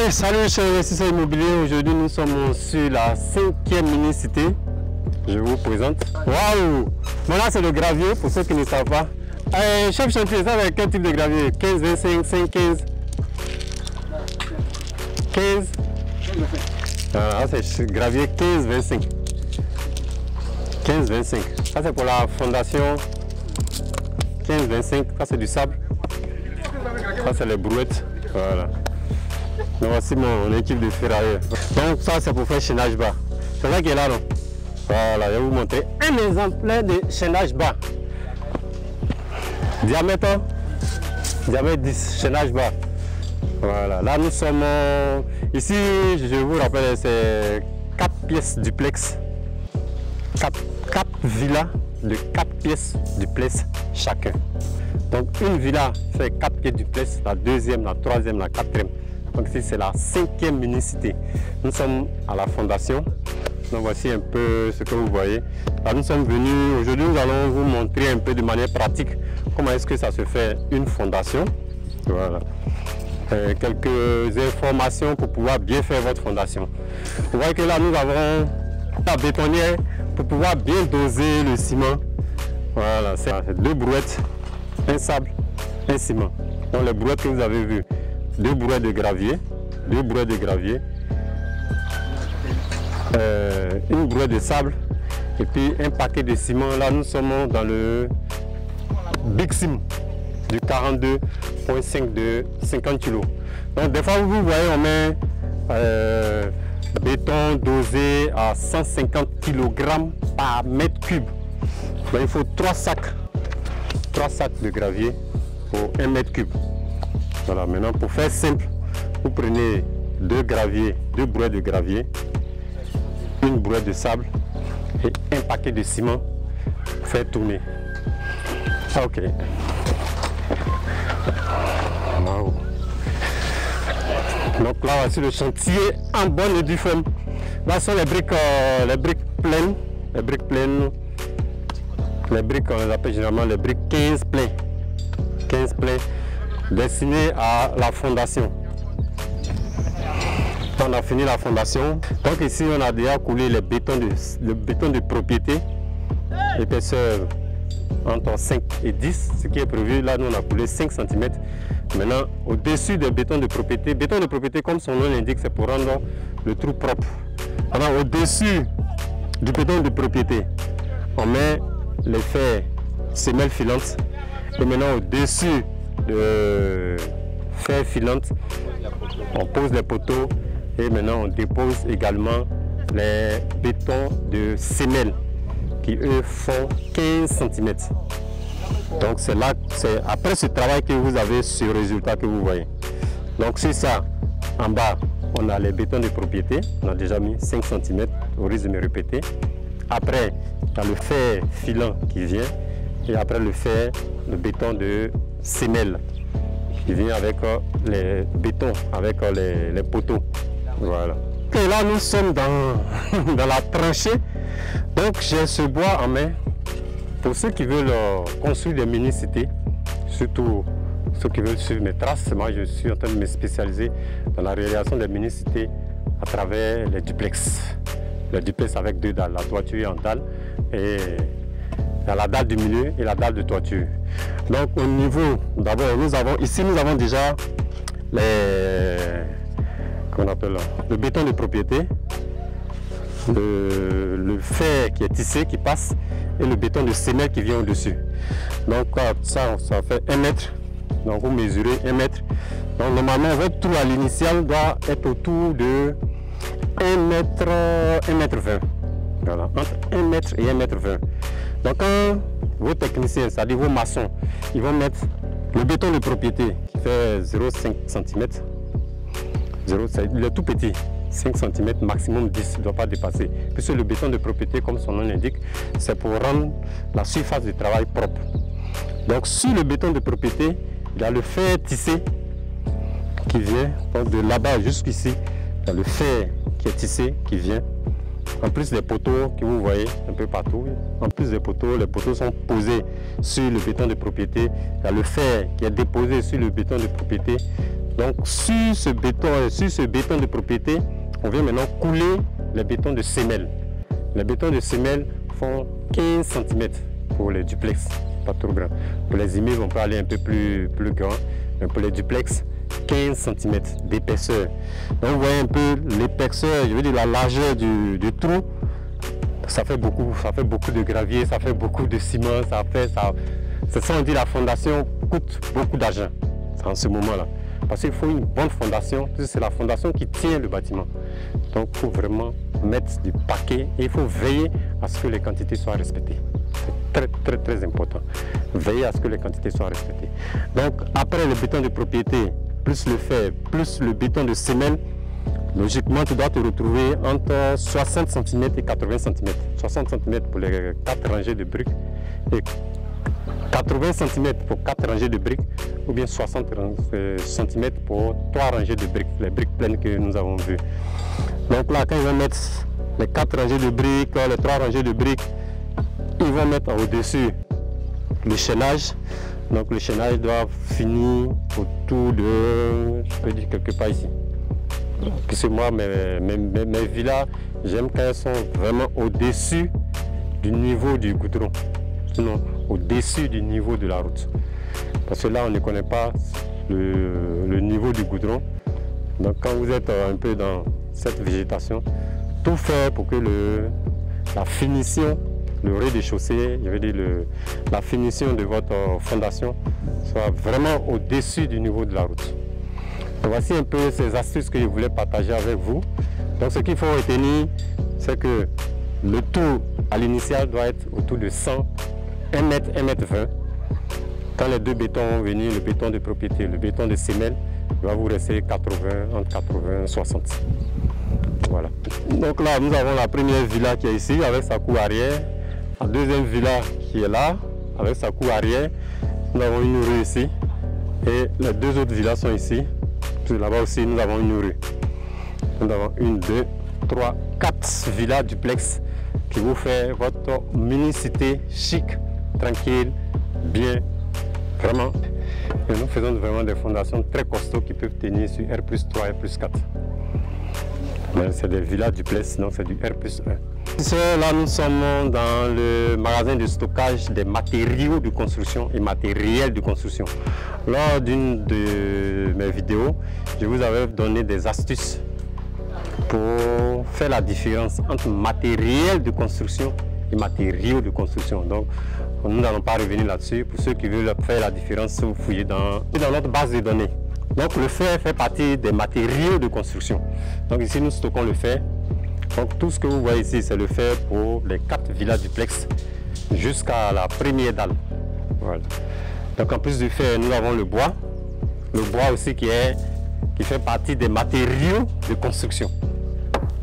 Salut chers investisseurs immobiliers, aujourd'hui nous sommes sur la 5e mini-cité. Je vous présente. Waouh! Bon là c'est le gravier pour ceux qui ne savent pas. Chef chantier, ça avec quel type de gravier? 15, 25, 5, 15 15 Ah, c'est gravier 15, 25 15, 25. Ça c'est pour la fondation 15, 25, ça c'est du sable. Ça c'est les brouettes. Voilà. Donc voici mon équipe de ferrailleurs. Donc ça c'est pour faire chaînage bas. C'est vrai qu'il est là non? Voilà, je vais vous montrer un exemplaire de chaînage bas. Diamètre 10, chaînage bas. Voilà, là nous sommes ici, je vous rappelle, c'est 4 pièces duplex. 4 villas de 4 pièces duplex chacun. Donc une villa fait 4 pièces duplex, la deuxième, la troisième, la quatrième. Donc ici c'est la 5e mini-cité. Nous sommes à la fondation. Donc voici un peu ce que vous voyez. Là nous sommes venus, aujourd'hui nous allons vous montrer un peu de manière pratique comment est-ce que ça se fait une fondation. Voilà. Quelques informations pour pouvoir bien faire votre fondation. Vous voyez que là nous avons la bétonnière pour pouvoir bien doser le ciment. Voilà, c'est 2 brouettes, un sable, un ciment. Donc les brouettes que vous avez vues, 2 brouettes de gravier, une brouette de sable et puis un paquet de ciment. Là nous sommes dans le Big Sim du 42.5 de 50 kg. Donc des fois vous voyez on met béton dosé à 150 kg par mètre cube. Donc, il faut 3 sacs de gravier pour 1 mètre cube. Voilà, maintenant pour faire simple, vous prenez 2 brouettes de gravier, une brouette de sable et un paquet de ciment pour faire tourner. Ok. Wow. Donc là voici le chantier en bonne et due forme. Là sont les briques pleines. Les briques on les appelle généralement les briques 15 pleins. 15 pleins destinées à la fondation. On a fini la fondation. Donc ici on a déjà coulé le béton de propriété, épaisseur entre 5 et 10, ce qui est prévu. Là nous on a coulé 5 cm. Maintenant au-dessus des bétons de propriété comme son nom l'indique, c'est pour rendre le trou propre. Alors au-dessus du béton de propriété, on met les fers semelles filantes et maintenant au-dessus de fers filantes, on pose les poteaux. Et maintenant on dépose également les bétons de semelle qui eux font 15 cm. Donc c'est là, c'est après ce travail que vous avez ce résultat que vous voyez. Donc c'est ça, en bas on a les bétons de propriété, on a déjà mis 5 cm au risque de me répéter. Après il y a le fer filant qui vient et après le béton de semelle qui vient avec les bétons, avec les poteaux. Voilà. Et là nous sommes dans la tranchée. Donc j'ai ce bois en main. Pour ceux qui veulent construire des mini-cités, surtout ceux qui veulent suivre mes traces, moi je suis en train de me spécialiser dans la réalisation des mini-cités à travers les duplex. Les duplex avec 2 dalles, la toiture est en dalle et il y a la dalle du milieu et la dalle de toiture. Donc au niveau, d'abord nous avons déjà le béton de propriété, le fer qui est tissé qui passe et le béton de semelle qui vient au-dessus. Donc ça fait 1 mètre. Donc vous mesurez 1 mètre. Donc normalement votre trou à l'initial doit être autour de 1 mètre 20. Voilà, entre 1 mètre et 1 mètre 20. Donc quand vos techniciens, c'est-à-dire vos maçons, ils vont mettre le béton de propriété qui fait 0,5 cm. Il est tout petit, 5 cm, maximum 10, il ne doit pas dépasser. Puisque le béton de propriété, comme son nom l'indique, c'est pour rendre la surface du travail propre. Donc sur le béton de propriété, il y a le fer tissé qui vient, donc de là-bas jusqu'ici, il y a le fer qui est tissé qui vient. En plus des poteaux que vous voyez un peu partout, en plus des poteaux, les poteaux sont posés sur le béton de propriété. Il y a le fer qui est déposé sur le béton de propriété. Donc sur ce béton de propriété, on vient maintenant couler les bétons de semelle. Les bétons de semelle font 15 cm pour les duplex, pas trop grand. Pour les immeubles, on peut aller un peu plus grand, mais pour les duplex, 15 cm d'épaisseur. Donc vous voyez un peu l'épaisseur, je veux dire la largeur du trou. Ça fait beaucoup de gravier, ça fait beaucoup de ciment, c'est ça on dit la fondation coûte beaucoup d'argent en ce moment-là. Parce qu'il faut une bonne fondation, c'est la fondation qui tient le bâtiment. Donc il faut vraiment mettre du paquet et il faut veiller à ce que les quantités soient respectées. C'est très important. Veiller à ce que les quantités soient respectées. Donc après le béton de propriété, plus le fer, plus le béton de semelle, logiquement, tu dois te retrouver entre 60 cm et 80 cm. 60 cm pour les 4 rangées de briques et 80 cm pour 4 rangées de briques ou bien 60 cm pour 3 rangées de briques, les briques pleines que nous avons vues. Donc là, quand ils vont mettre les 4 rangées de briques, les 3 rangées de briques, ils vont mettre au-dessus le chaînage. Donc le chaînage doit finir autour de, je peux dire quelque part ici. Puisque moi, mes villas, j'aime quand elles sont vraiment au-dessus du niveau du goudron, sinon au-dessus du niveau de la route. Parce que là, on ne connaît pas le niveau du goudron. Donc quand vous êtes un peu dans cette végétation, tout faire pour que la finition, le rez-de-chaussée, je veux dire la finition de votre fondation soit vraiment au-dessus du niveau de la route. Voici un peu ces astuces que je voulais partager avec vous. Donc ce qu'il faut retenir, c'est que le tour à l'initial doit être autour de 100, 1 mètre, 1 mètre 20. Quand les deux bétons vont venir, le béton de propriété, le béton de semelle, va vous rester 80, entre 80 et 60. Voilà. Donc là, nous avons la première villa qui est ici avec sa cour arrière. La deuxième villa qui est là avec sa cour arrière. Nous avons une rue ici. Et les deux autres villas sont ici. Là-bas aussi, nous avons une rue. Nous avons 1, 2, 3, 4 villas duplex qui vous fait votre mini-cité chic, tranquille, bien, vraiment. Et nous faisons vraiment des fondations très costauds qui peuvent tenir sur R+3, R+4. C'est des villas duplex, donc c'est du R+1. Là, nous sommes dans le magasin de stockage des matériaux de construction et matériel de construction. Lors d'une de mes vidéos, je vous avais donné des astuces pour faire la différence entre matériel de construction et matériaux de construction. Donc, nous n'allons pas revenir là-dessus. Pour ceux qui veulent faire la différence, vous fouillez dans notre base de données. Donc, le fer fait partie des matériaux de construction. Donc, ici, nous stockons le fer. Donc, tout ce que vous voyez ici, c'est le fer pour les 4 villas duplex jusqu'à la première dalle. Voilà. Donc, en plus du fer, nous avons le bois. Le bois aussi qui fait partie des matériaux de construction.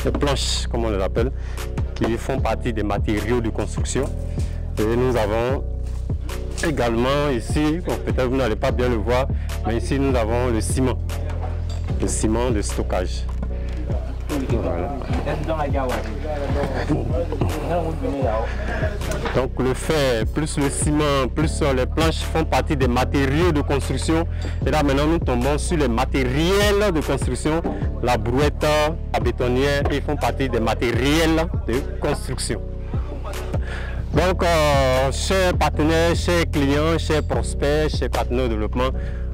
Les planches, comme on les appelle, qui font partie des matériaux de construction. Et nous avons également ici, bon, peut-être vous n'allez pas bien le voir, mais ici nous avons le ciment de stockage. Voilà. Donc le fer, plus le ciment, plus les planches font partie des matériaux de construction. Et là maintenant nous tombons sur les matériels de construction. La brouette, la bétonnière, ils font partie des matériels de construction. Donc, chers partenaires, chers clients, chers prospects, chers partenaires de développement,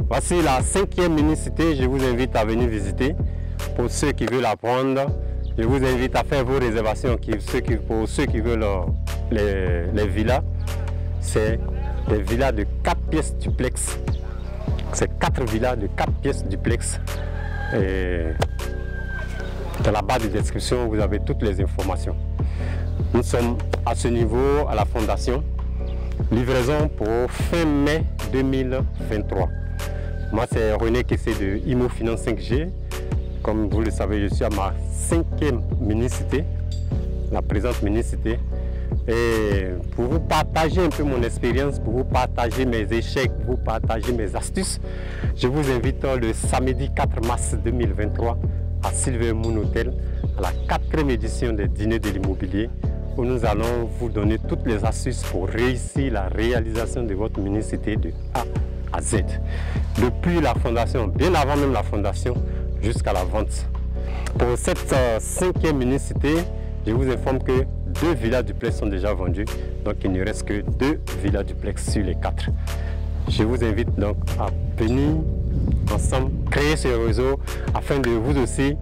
voici la 5e mini-cité. Je vous invite à venir visiter. Pour ceux qui veulent la prendre, je vous invite à faire vos réservations. Pour ceux qui veulent les villas, c'est des villas de 4 pièces duplex. C'est 4 villas de 4 pièces duplex. Et dans la barre de description, vous avez toutes les informations. Nous sommes à ce niveau, à la fondation. Livraison pour fin mai 2023. Moi, c'est René Kessé de IMO Finance 5G. Comme vous le savez, je suis à ma 5e mini-cité, la présente mini-cité. Et pour vous partager un peu mon expérience, pour vous partager mes échecs, pour vous partager mes astuces, je vous invite le samedi 4 mars 2023 à Silver Moon Hotel, à la 4e édition des dîners de l'immobilier, où nous allons vous donner toutes les astuces pour réussir la réalisation de votre mini-cité de A à Z. Depuis la fondation, bien avant même la fondation, jusqu'à la vente. Pour cette 5e mini-cité, je vous informe que 2 villas duplex sont déjà vendues, donc il ne reste que 2 villas duplex sur les 4. Je vous invite donc à venir ensemble créer ce réseau afin de vous aussi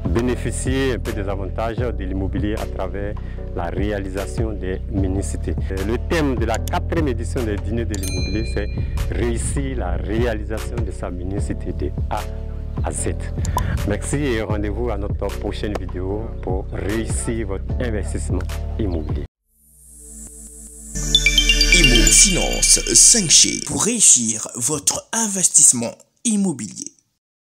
bénéficier un peu des avantages de l'immobilier à travers la réalisation des mini-cités. Le thème de la 4e édition des dîners de l'immobilier, c'est réussir la réalisation de sa mini-cité de A à Z. Merci et rendez-vous à notre prochaine vidéo pour réussir votre investissement immobilier. Immo Finance 5G pour réussir votre investissement immobilier.